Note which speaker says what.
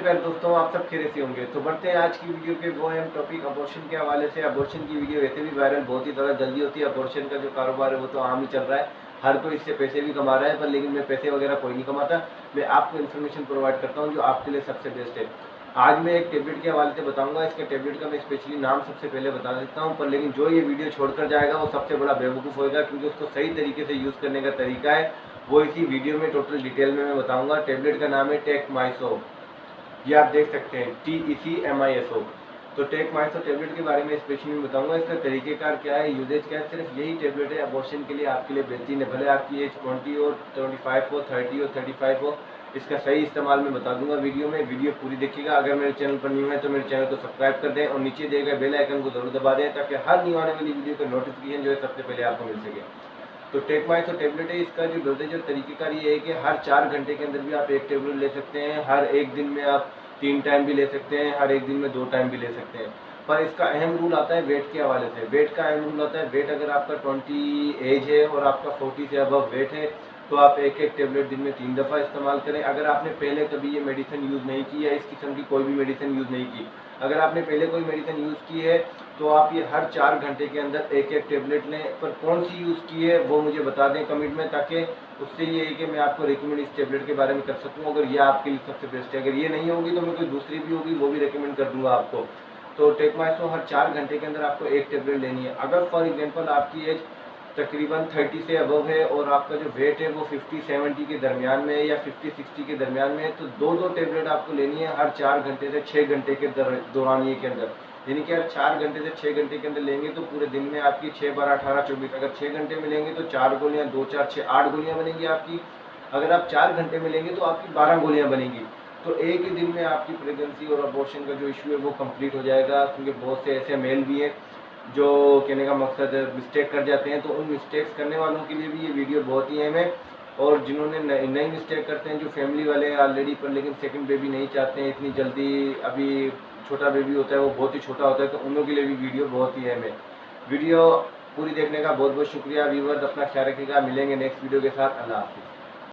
Speaker 1: प्यारे दोस्तों, आप सब खैरियत से होंगे। तो बढ़ते हैं आज की वीडियो पे। वो है टॉपिक अबॉर्शन के हवाले से। अबॉर्शन की वीडियो वैसे भी वायरल बहुत ही ज़्यादा जल्दी होती है। अबॉर्शन का जो कारोबार है वो तो आम ही चल रहा है, हर कोई इससे पैसे भी कमा रहा है, पर लेकिन मैं पैसे वगैरह कोई नहीं कमाता। मैं आपको इन्फॉर्मेशन प्रोवाइड करता हूँ जो आपके लिए सबसे बेस्ट है। आज मैं एक टेबलेट के हवाले से बताऊंगा। इसके टेबलेट का मैं स्पेशली नाम सबसे पहले बता देता हूँ, पर लेकिन जो ये वीडियो छोड़कर जाएगा वो सबसे बड़ा बेवकूफ़ होएगा, क्योंकि उसको सही तरीके से यूज़ करने का तरीका है वो इसी वीडियो में टोटल डिटेल में मैं बताऊंगा। टेबलेट का नाम है टेकमाइसो, ये आप देख सकते हैं TECMISO। तो टेकमाइसो टेबलेट के बारे में स्पेशली बताऊंगा। इसका तरीकेकार क्या है, यूजेज क्या है। सिर्फ यही टेबलेट है अबॉर्शन के लिए आपके लिए बेहतरीन है, भले आपकी एज 20 हो, 25 हो, 30 हो, 35 हो। इसका सही इस्तेमाल मैं बता दूंगा वीडियो में। वीडियो पूरी देखिएगा। अगर मेरे चैनल पर न्यू है तो मेरे चैनल को सब्सक्राइब कर दें और नीचे दिए गए बेल आइकन को जरूर दबा दें, ताकि हर न्यू आने वाली वीडियो का नोटिफिकेशन जो है सबसे पहले आपको मिल सके। तो टेकमाइसो टेबलेट है। इसका जो डोजेज और तरीकेकार ये है कि हर 4 घंटे के अंदर भी आप एक टेबलेट ले सकते हैं। हर एक दिन में आप 3 टाइम भी ले सकते हैं, हर एक दिन में 2 टाइम भी ले सकते हैं। पर इसका अहम रूल आता है वेट के हवाले से। वेट का अहम रूल आता है, वेट अगर आपका 20 एज है और आपका 40 से अबव वेट है तो आप एक एक टेबलेट दिन में 3 दफ़ा इस्तेमाल करें। अगर आपने पहले कभी ये मेडिसिन यूज़ नहीं की या इस किस्म की कोई भी मेडिसिन यूज़ नहीं की, अगर आपने पहले कोई मेडिसिन यूज़ की है तो आप ये हर 4 घंटे के अंदर एक एक टेबलेट लें। पर कौन सी यूज़ की है वो मुझे बता दें कमेंट में, ताकि उससे ये है कि मैं आपको रिकमेंड इस टेबलेट के बारे में कर सकूँ। अगर ये आपके लिए सबसे बेस्ट है, अगर ये नहीं होगी तो मैं कोई दूसरी भी होगी वो भी रिकमेंड कर दूँगा आपको। तो टेकमाइसो हर 4 घंटे के अंदर आपको एक टेबलेट लेनी है। अगर फॉर एग्जांपल आपकी एज तकरीबन 30 से अबव है और आपका जो वेट है वो 50-70 के दरमियान में है या 50-60 के दरमियान में है, तो 2-2 टेबलेट आपको लेनी है हर 4 घंटे से 6 घंटे के दौरानिए के अंदर। यानी कि हर 4 घंटे से 6 घंटे के अंदर लेंगे तो पूरे दिन में आपकी 6-12-18-24, अगर 6 घंटे में लेंगे तो 4 गोलियाँ, 2-4-6-8 गोलियाँ बनेंगी आपकी। अगर आप 4 घंटे में लेंगे तो आपकी 12 गोलियाँ बनेंगी। तो एक ही दिन में आपकी प्रेगनेंसी और अबॉर्शन का जो इशू है वो कंप्लीट हो जाएगा, क्योंकि बहुत से ऐसे मेल भी हैं जो कहने का मकसद मिस्टेक कर जाते हैं। तो उन मिस्टेक्स करने वालों के लिए भी ये वीडियो बहुत ही अहम है, और जिन्होंने नई मिस्टेक करते हैं, जो फैमिली वाले हैं ऑलरेडी पर लेकिन सेकंड बेबी नहीं चाहते हैं इतनी जल्दी, अभी छोटा बेबी होता है वो बहुत ही छोटा होता है, तो उन लोगों के लिए भी वीडियो बहुत ही अहम है। वीडियो पूरी देखने का बहुत बहुत शुक्रिया व्यूअर्स। अपना ख्याल रखिएगा। मिलेंगे नेक्स्ट वीडियो के साथ। अल्लाह हाफिज़।